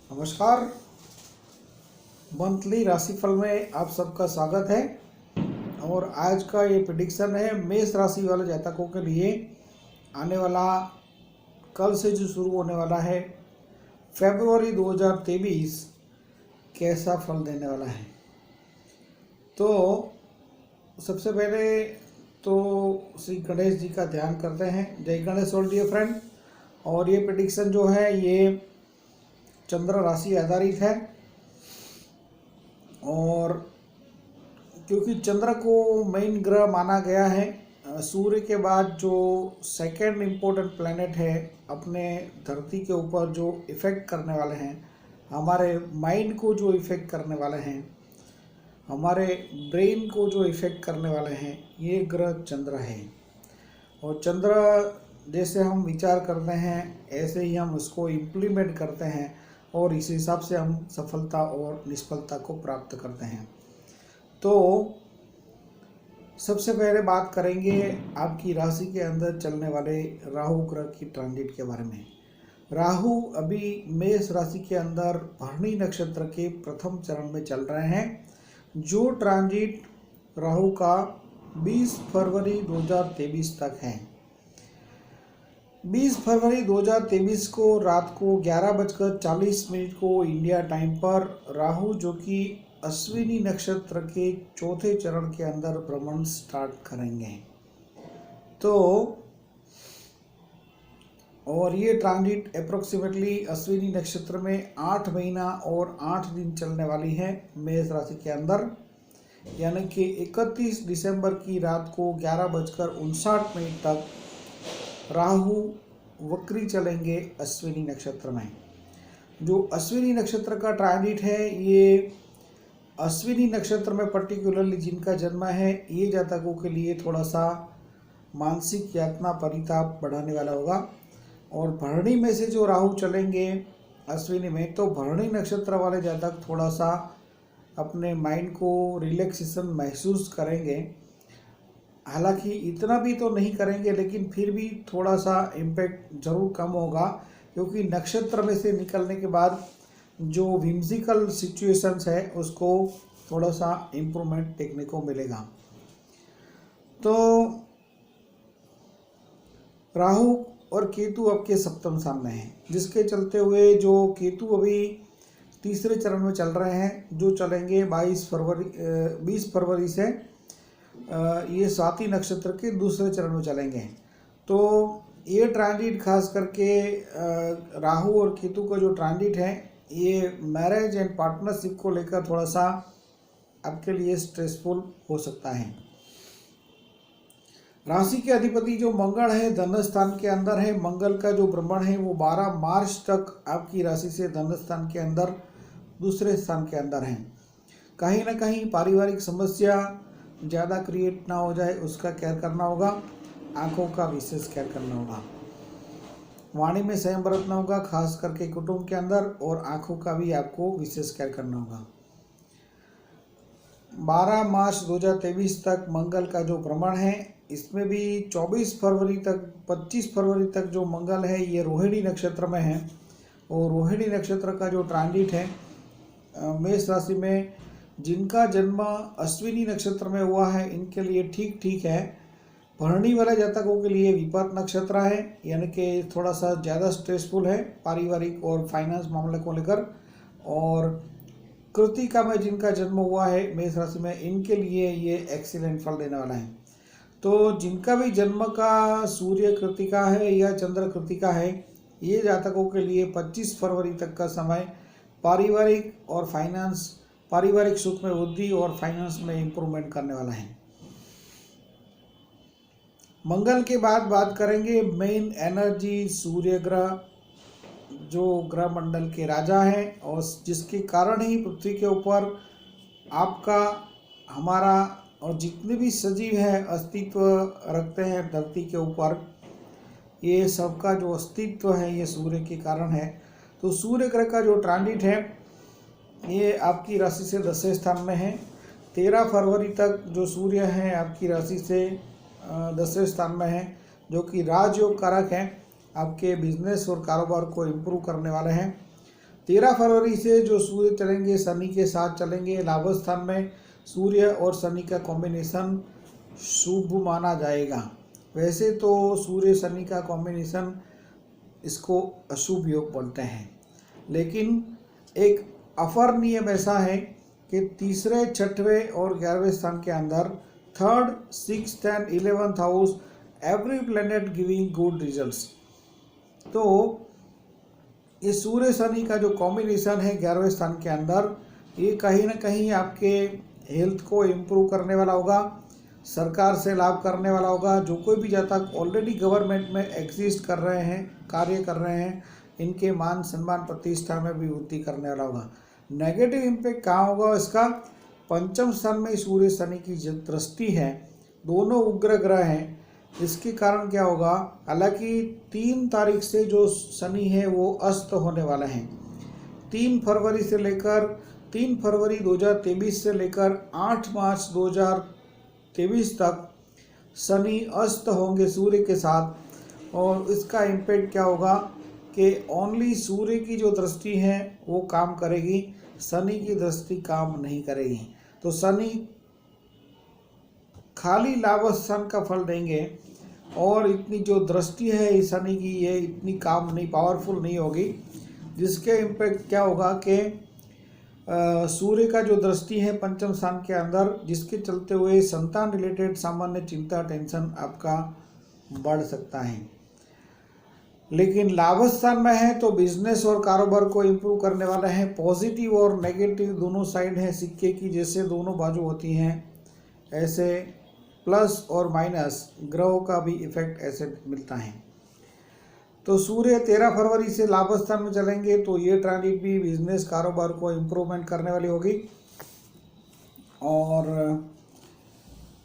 नमस्कार। मंथली राशिफल में आप सबका स्वागत है। और आज का ये प्रेडिक्शन है मेष राशि वाले जातकों के लिए आने वाला कल से जो शुरू होने वाला है फरवरी 2023 कैसा फल देने वाला है। तो सबसे पहले तो श्री गणेश जी का ध्यान करते हैं। जय गणेश ऑल डियर फ्रेंड। और ये प्रेडिक्शन जो है ये चंद्र राशि आधारित है। और क्योंकि चंद्र को मेन ग्रह माना गया है, सूर्य के बाद जो सेकंड इम्पोर्टेंट प्लैनेट है अपने धरती के ऊपर जो इफ़ेक्ट करने वाले हैं, हमारे माइंड को जो इफ़ेक्ट करने वाले हैं, हमारे ब्रेन को जो इफ़ेक्ट करने वाले हैं, ये ग्रह चंद्र है। और चंद्र जैसे हम विचार करते हैं ऐसे ही हम उसको इम्प्लीमेंट करते हैं और इस हिसाब से हम सफलता और निष्फलता को प्राप्त करते हैं। तो सबसे पहले बात करेंगे आपकी राशि के अंदर चलने वाले राहु ग्रह की ट्रांजिट के बारे में। राहु अभी मेष राशि के अंदर भरणी नक्षत्र के प्रथम चरण में चल रहे हैं। जो ट्रांजिट राहु का 20 फरवरी 2023 तक है। 20 फरवरी 2023 को रात को 11:40 को इंडिया टाइम पर राहु जो कि अश्विनी नक्षत्र के चौथे चरण के अंदर भ्रमण स्टार्ट करेंगे। तो और ये ट्रांजिट अप्रोक्सीमेटली अश्विनी नक्षत्र में 8 महीना और 8 दिन चलने वाली है मेष राशि के अंदर, यानी कि 31 दिसंबर की रात को 11:59 तक राहु वक्री चलेंगे अश्विनी नक्षत्र में। जो अश्विनी नक्षत्र का ट्रांजिट है, ये अश्विनी नक्षत्र में पर्टिकुलरली जिनका जन्म है, ये जातकों के लिए थोड़ा सा मानसिक यातना परिताप बढ़ाने वाला होगा। और भरणी में से जो राहु चलेंगे अश्विनी में, तो भरणी नक्षत्र वाले जातक थोड़ा सा अपने माइंड को रिलैक्सेशन महसूस करेंगे। हालांकि इतना भी तो नहीं करेंगे, लेकिन फिर भी थोड़ा सा इम्पैक्ट जरूर कम होगा, क्योंकि नक्षत्र में से निकलने के बाद जो विम्सिकल सिचुएशंस है उसको थोड़ा सा इम्प्रूवमेंट देखने को मिलेगा। तो राहु और केतु आपके सप्तम स्थान में है, जिसके चलते हुए जो केतु अभी तीसरे चरण में चल रहे हैं, जो चलेंगे 20 फरवरी से ये स्वाति नक्षत्र के दूसरे चरण में चलेंगे। तो ये ट्रांजिट खास करके राहु और केतु का जो ट्रांजिट है, ये मैरिज एंड पार्टनरशिप को लेकर थोड़ा सा आपके लिए स्ट्रेसफुल हो सकता है। राशि के अधिपति जो मंगल है धन स्थान के अंदर है। मंगल का जो भ्रमण है वो 12 मार्च तक आपकी राशि से धन स्थान के अंदर दूसरे स्थान के अंदर है। कहीं ना कहीं पारिवारिक समस्या ज़्यादा क्रिएट ना हो जाए उसका केयर करना होगा। आँखों का विशेष केयर करना होगा। वाणी में संयम बरतना होगा, खास करके कुटुंब के अंदर। और आँखों का भी आपको विशेष केयर करना होगा। 12 मार्च 2023 तक मंगल का जो भ्रमण है, इसमें भी 24 फरवरी तक 25 फरवरी तक जो मंगल है ये रोहिणी नक्षत्र में है। और रोहिणी नक्षत्र का जो ट्रांजिट है मेष राशि में, जिनका जन्म अश्विनी नक्षत्र में हुआ है, इनके लिए ठीक ठीक है। भरणी वाले जातकों के लिए विपत नक्षत्र है, यानी कि थोड़ा सा ज़्यादा स्ट्रेसफुल है पारिवारिक और फाइनेंस मामले को लेकर। और कृतिका में जिनका जन्म हुआ है मेष राशि में, इनके लिए ये एक्सीलेंट फल देने वाला है। तो जिनका भी जन्म का सूर्य कृतिका है या चंद्र कृतिका है, ये जातकों के लिए 25 फरवरी तक का समय पारिवारिक और फाइनेंस, पारिवारिक सुख में वृद्धि और फाइनेंस में इम्प्रूवमेंट करने वाला है। मंगल के बाद बात करेंगे मेन एनर्जी सूर्य ग्रह, जो ग्रह मंडल के राजा हैं और जिसके कारण ही पृथ्वी के ऊपर आपका, हमारा और जितने भी सजीव हैं अस्तित्व रखते हैं धरती के ऊपर, ये सबका जो अस्तित्व है ये सूर्य के कारण है। तो सूर्य ग्रह का जो ट्रांजिट है ये आपकी राशि से 10वें स्थान में है। 13 फरवरी तक जो सूर्य है आपकी राशि से 10वें स्थान में है, जो कि राजयोग कारक है, आपके बिजनेस और कारोबार को इम्प्रूव करने वाले हैं। 13 फरवरी से जो सूर्य चलेंगे शनि के साथ चलेंगे। लाभ स्थान में सूर्य और शनि का कॉम्बिनेशन शुभ माना जाएगा। वैसे तो सूर्य शनि का कॉम्बिनेशन इसको अशुभ योग बोलते हैं, लेकिन एक अपर नियम ऐसा है कि तीसरे, छठवें और 11वें स्थान के अंदर 3rd, 6th and 11th house every planet giving good results. तो ये सूर्य शनि का जो कॉम्बिनेशन है 11वें स्थान के अंदर, ये कहीं ना कहीं आपके हेल्थ को इम्प्रूव करने वाला होगा, सरकार से लाभ करने वाला होगा। जो कोई भी जातक ऑलरेडी गवर्नमेंट में एग्जिस्ट कर रहे हैं, कार्य कर रहे हैं, इनके मान सम्मान प्रतिष्ठा में भी वृद्धि करने वाला होगा। नेगेटिव इम्पैक्ट कहाँ होगा इसका? पंचम स्थान में सूर्य शनि की जो दृष्टि है, दोनों उग्र ग्रह हैं, इसके कारण क्या होगा? हालांकि 3 तारीख से जो शनि है वो अस्त होने वाला है। 3 फरवरी 2023 से लेकर 8 मार्च 2023 तक शनि अस्त होंगे सूर्य के साथ। और इसका इम्पैक्ट क्या होगा कि ओनली सूर्य की जो दृष्टि है वो काम करेगी, शनि की दृष्टि काम नहीं करेगी। तो शनि खाली लाभ स्थान का फल देंगे और इतनी जो दृष्टि है इस शनि की, ये इतनी काम नहीं, पावरफुल नहीं होगी। जिसके इम्पैक्ट क्या होगा कि सूर्य का जो दृष्टि है पंचम स्थान के अंदर, जिसके चलते हुए संतान रिलेटेड सामान्य चिंता, टेंशन आपका बढ़ सकता है। लेकिन लाभ स्थान में है तो बिजनेस और कारोबार को इम्प्रूव करने वाला है। पॉजिटिव और नेगेटिव दोनों साइड है सिक्के की, जैसे दोनों बाजू होती हैं, ऐसे प्लस और माइनस ग्रहों का भी इफेक्ट ऐसे मिलता है। तो सूर्य 13 फरवरी से लाभ स्थान में चलेंगे, तो ये ट्रांजिट भी बिजनेस, कारोबार को इम्प्रूवमेंट करने वाली होगी। और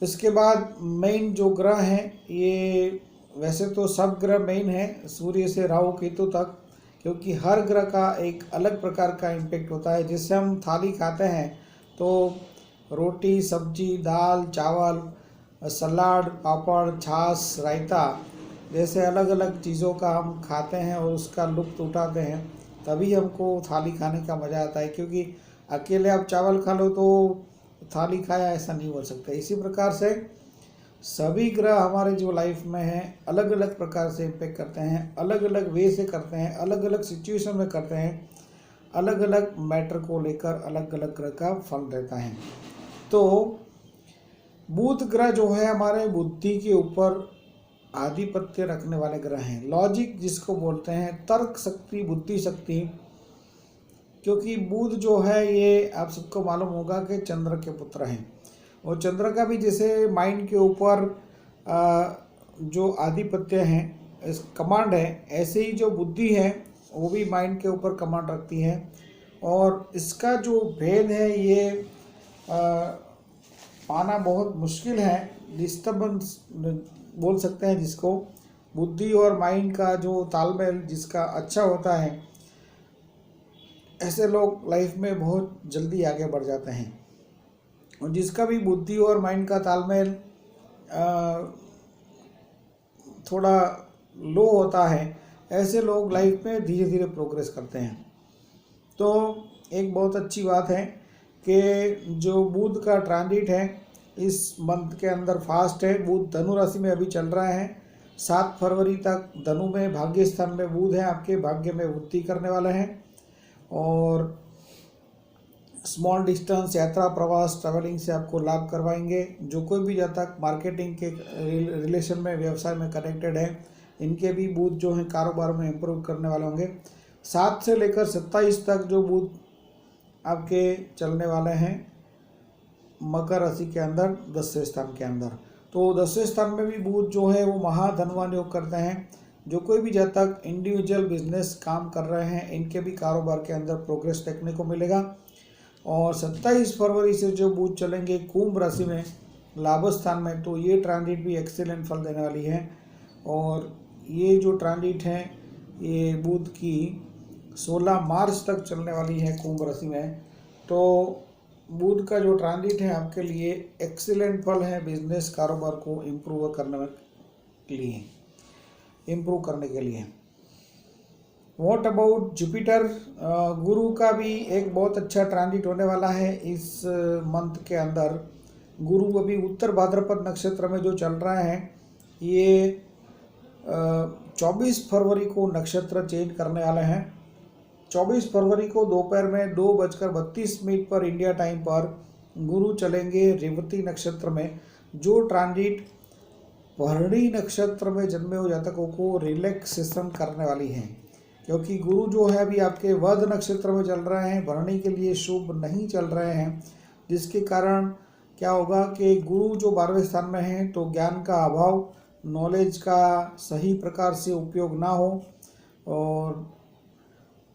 इसके बाद मेन जो ग्रह हैं, ये वैसे तो सब ग्रह मेन है सूर्य से राहु केतु तक, क्योंकि हर ग्रह का एक अलग प्रकार का इम्पैक्ट होता है। जैसे हम थाली खाते हैं तो रोटी, सब्जी, दाल, चावल, सलाद, पापड़, छाछ, रायता जैसे अलग अलग चीज़ों का हम खाते हैं और उसका लुत्फ़ उठाते हैं, तभी हमको थाली खाने का मज़ा आता है। क्योंकि अकेले आप चावल खा लो तो थाली खाया ऐसा नहीं बोल सकते। इसी प्रकार से सभी ग्रह हमारे जो लाइफ में हैं अलग अलग प्रकार से इम्पेक्ट करते हैं, अलग अलग वे से करते हैं, अलग अलग सिचुएशन में करते हैं, अलग अलग मैटर को लेकर अलग अलग ग्रह का फल देता है। तो बुध ग्रह जो है हमारे बुद्धि के ऊपर आधिपत्य रखने वाले ग्रह हैं। लॉजिक जिसको बोलते हैं, तर्क शक्ति, बुद्धि शक्ति। क्योंकि बुध जो है ये आप सबको मालूम होगा कि चंद्र के पुत्र हैं, और चंद्र का भी जैसे माइंड के ऊपर जो आधिपत्य है, इस कमांड है, ऐसे ही जो बुद्धि है वो भी माइंड के ऊपर कमांड रखती है। और इसका जो भेद है ये पाना बहुत मुश्किल है, डिस्टर्बेंस बोल सकते हैं जिसको। बुद्धि और माइंड का जो तालमेल जिसका अच्छा होता है, ऐसे लोग लाइफ में बहुत जल्दी आगे बढ़ जाते हैं। और जिसका भी बुद्धि और माइंड का तालमेल थोड़ा लो होता है, ऐसे लोग लाइफ में धीरे धीरे प्रोग्रेस करते हैं। तो एक बहुत अच्छी बात है कि जो बुध का ट्रांजिट है इस मंथ के अंदर फास्ट है। बुध धनु राशि में अभी चल रहा है। 7 फरवरी तक धनु में भाग्य स्थान में बुध है, आपके भाग्य में वृद्धि करने वाला है। और स्मॉल डिस्टेंस यात्रा, प्रवास, ट्रैवलिंग से आपको लाभ करवाएंगे। जो कोई भी जातक मार्केटिंग के रिलेशन में, व्यवसाय में कनेक्टेड है, इनके भी बुध जो है कारोबार में इम्प्रूव करने वाले होंगे। 7 से लेकर 27 तक जो बुध आपके चलने वाले हैं मकर राशि के अंदर 10वें स्थान के अंदर। तो 10वें स्थान में भी बुध जो है वो महाधनवान योग करते हैं। जो कोई भी जातक इंडिविजुअल बिजनेस काम कर रहे हैं, इनके भी कारोबार के अंदर प्रोग्रेस देखने को मिलेगा। और 27 फरवरी से जो बुध चलेंगे कुंभ राशि में लाभ स्थान में, तो ये ट्रांजिट भी एक्सीलेंट फल देने वाली है। और ये जो ट्रांजिट है ये बुध की 16 मार्च तक चलने वाली है कुंभ राशि में। तो बुध का जो ट्रांजिट है आपके लिए एक्सीलेंट फल है बिजनेस, कारोबार को इम्प्रूव करने के लिए। What about Jupiter? गुरु का भी एक बहुत अच्छा ट्रांजिट होने वाला है इस मंथ के अंदर। गुरु अभी उत्तर भाद्रपद नक्षत्र में जो चल रहा है, ये 24 फरवरी को नक्षत्र चेंज करने वाले हैं। 24 फरवरी को दोपहर में 2:32 पर इंडिया टाइम पर गुरु चलेंगे रेवती नक्षत्र में। जो ट्रांजिट भरणी नक्षत्र में जन्मे हुए जातकों को रिलैक्सेशन करने वाली है, क्योंकि गुरु जो है अभी आपके वध नक्षत्र में चल रहे हैं, भरणी के लिए शुभ नहीं चल रहे हैं, जिसके कारण क्या होगा कि गुरु जो 12वें स्थान में है तो ज्ञान का अभाव, नॉलेज का सही प्रकार से उपयोग ना हो और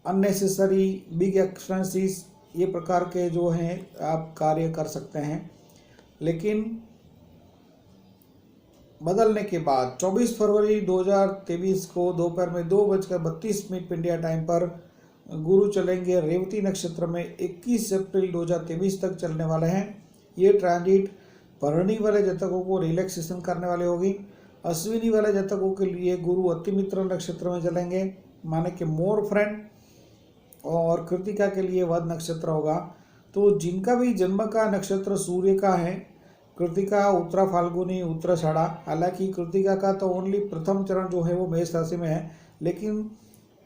अननेसेसरी बिग एक्सपेंसेस ये प्रकार के जो हैं आप कार्य कर सकते हैं। लेकिन बदलने के बाद 24 फरवरी 2023 को दोपहर में 2:32 पर इंडिया टाइम पर गुरु चलेंगे रेवती नक्षत्र में। 21 अप्रैल 2023 तक चलने वाले हैं। ये ट्रांजिट भरणी वाले जातकों को रिलैक्सेशन करने वाले होगी। अश्विनी वाले जातकों के लिए गुरु अतिमित्र नक्षत्र में चलेंगे, माने कि मोर फ्रेंड, और कृतिका के लिए वध नक्षत्र होगा। तो जिनका भी जन्म का नक्षत्र सूर्य का है, कृतिका, उत्तरा फाल्गुनी, उत्तराषाढ़ा, हालांकि कृतिका का तो ओनली प्रथम चरण जो है वो मेष राशि में है, लेकिन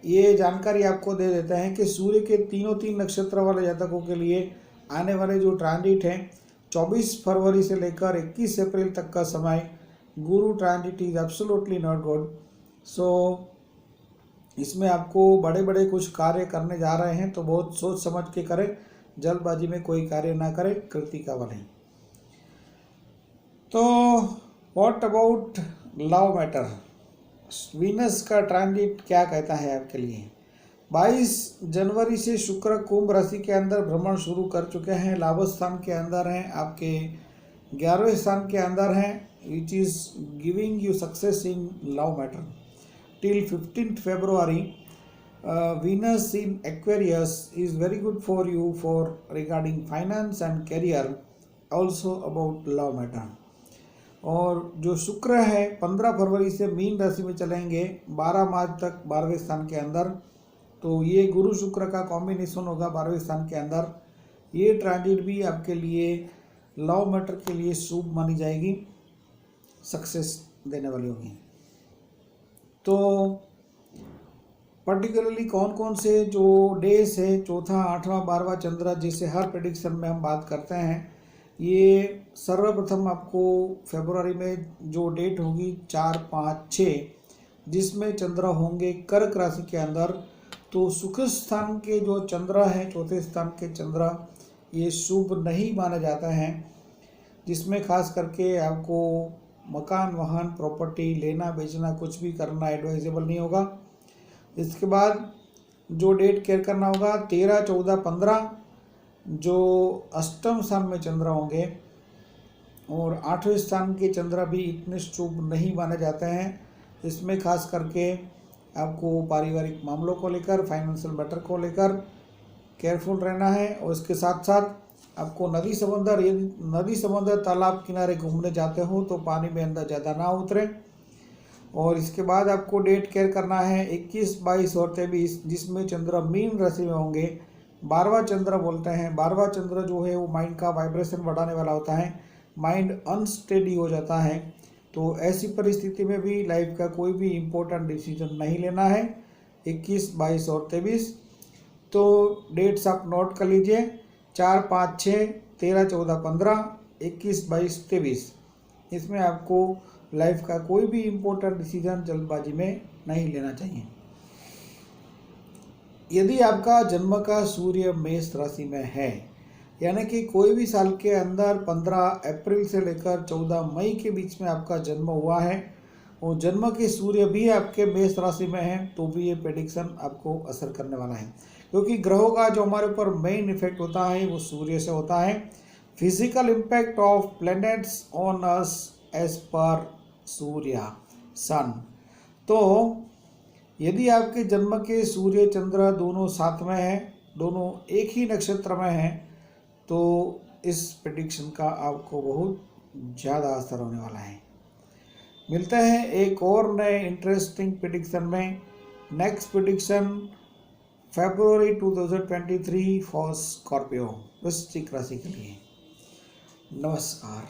ये जानकारी आपको दे देते हैं कि सूर्य के तीन नक्षत्र वाले जातकों के लिए आने वाले जो ट्रांजिट हैं 24 फरवरी से लेकर 21 अप्रैल तक का समय, Guru transit is absolutely not good. So इसमें आपको बड़े बड़े कुछ कार्य करने जा रहे हैं तो बहुत सोच समझ के करें, जल्दबाजी में कोई कार्य ना करें, कृतिका वाले। तो what about love matter? Venus का ट्रांजिट क्या कहता है आपके लिए? 22 जनवरी से शुक्र कुंभ राशि के अंदर भ्रमण शुरू कर चुके हैं, लाभ स्थान के अंदर हैं, आपके 11वें स्थान के अंदर हैं, which is giving you success in love matter till 15th February. Venus in Aquarius is very good for you for regarding finance and career, also about love matter. और जो शुक्र है 15 फरवरी से मीन राशि में चलेंगे 12 मार्च तक 12वें स्थान के अंदर। तो ये गुरु शुक्र का कॉम्बिनेशन होगा 12वें स्थान के अंदर। ये ट्रांजिट भी आपके लिए लव मैटर के लिए शुभ मानी जाएगी, सक्सेस देने वाली होगी। तो पर्टिकुलरली कौन कौन से जो डेज है, चौथा, 8वां, 12वां चंद्र, जिसे हर प्रेडिक्शन में हम बात करते हैं, ये सर्वप्रथम आपको फरवरी में जो डेट होगी 4, 5, 6, जिसमें चंद्र होंगे कर्क राशि के अंदर। तो सुख स्थान के जो चंद्र हैं, चौथे स्थान के चंद्र, ये शुभ नहीं माना जाता है, जिसमें खास करके आपको मकान, वाहन, प्रॉपर्टी लेना बेचना कुछ भी करना एडवाइजेबल नहीं होगा। इसके बाद जो डेट केयर करना होगा 13, 14, 15 जो अष्टम स्थान में चंद्र होंगे, और 8वें स्थान के चंद्र भी इतने शुभ नहीं माने जाते हैं। इसमें खास करके आपको पारिवारिक मामलों को लेकर, फाइनेंशियल मैटर को लेकर केयरफुल रहना है। और इसके साथ साथ आपको नदी समुद्र तालाब किनारे घूमने जाते हो तो पानी में अंदर ज़्यादा ना उतरें। और इसके बाद आपको डेट केयर करना है 21, 22 और 23, जिसमें चंद्र मीन राशि में होंगे। 12वां चंद्र बोलते हैं, 12वां चंद्र जो है वो माइंड का वाइब्रेशन बढ़ाने वाला होता है, माइंड अनस्टेडी हो जाता है। तो ऐसी परिस्थिति में भी लाइफ का कोई भी इम्पोर्टेंट डिसीजन नहीं लेना है 21, 22 और 23। तो डेट्स आप नोट कर लीजिए, 4, 5, 6, 13, 14, 15, 21, 22, 23। इसमें आपको लाइफ का कोई भी इम्पोर्टेंट डिसीजन जल्दबाजी में नहीं लेना चाहिए। यदि आपका जन्म का सूर्य मेष राशि में है, यानी कि कोई भी साल के अंदर 15 अप्रैल से लेकर 14 मई के बीच में आपका जन्म हुआ है और जन्म के सूर्य भी आपके मेष राशि में है, तो भी ये प्रेडिक्शन आपको असर करने वाला है, क्योंकि ग्रहों का जो हमारे ऊपर मेन इफेक्ट होता है वो सूर्य से होता है। Physical impact of planets on us as पर सूर्य सन। तो यदि आपके जन्म के सूर्य चंद्र दोनों साथ में हैं, दोनों एक ही नक्षत्र में हैं, तो इस प्रेडिक्शन का आपको बहुत ज़्यादा असर होने वाला है। मिलते हैं एक और नए इंटरेस्टिंग प्रेडिक्शन में। Next prediction February 2023 for Scorpio, वृश्चिक राशि के लिए। नमस्कार।